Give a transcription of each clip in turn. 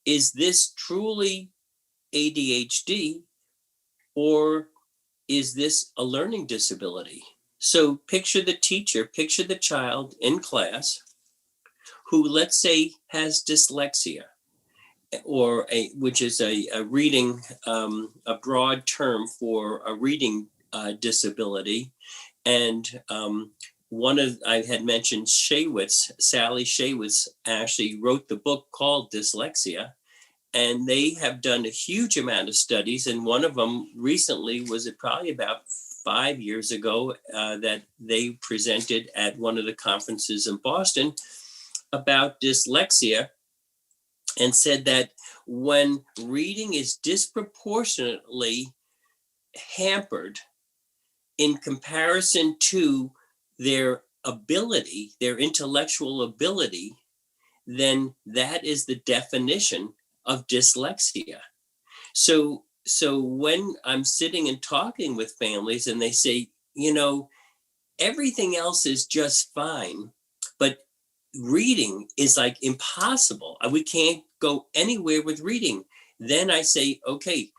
is this truly ADHD, or is this a learning disability? So picture the teacher, picture the child in class who, let's say, has dyslexia, or which is a reading, a broad term for a reading disability. And I had mentioned Shaywitz, Sally Shaywitz actually wrote the book called Dyslexia. And they have done a huge amount of studies. And one of them recently was probably about 5 years ago that they presented at one of the conferences in Boston about dyslexia, and said that when reading is disproportionately hampered in comparison to their ability, their intellectual ability, then that is the definition of dyslexia. So when I'm sitting and talking with families and they say, everything else is just fine, but reading is like impossible. We can't go anywhere with reading. Then I say, okay,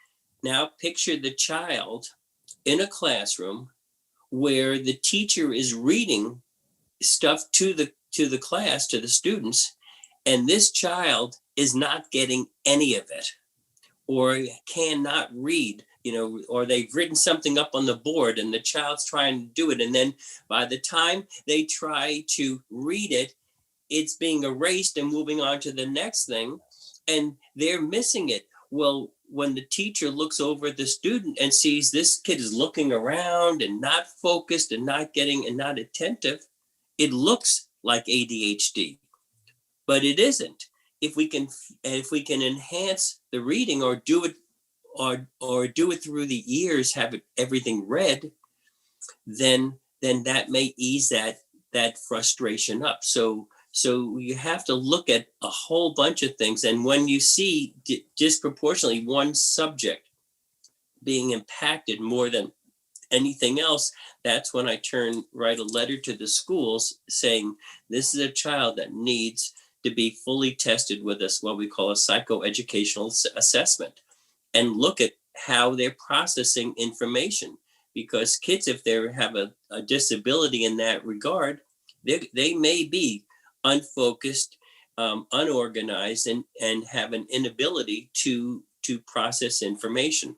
now picture the child in a classroom where the teacher is reading stuff to the class, to the students, and this child is not getting any of it, or cannot read, or they've written something up on the board and the child's trying to do it. And then by the time they try to read it, it's being erased and moving on to the next thing, and they're missing it. Well, when the teacher looks over at the student and sees this kid is looking around and not focused and not getting and not attentive, it looks like ADHD, but it isn't. If we can enhance the reading, or do it or do it through the ears, have everything read, then that may ease that frustration up. So you have to look at a whole bunch of things. And when you see disproportionately one subject being impacted more than anything else, that's when I write a letter to the schools saying, this is a child that needs to be fully tested with what we call a psychoeducational assessment, and look at how they're processing information. Because kids, if they have a disability in that regard, they may be unfocused, unorganized, and have an inability to process information.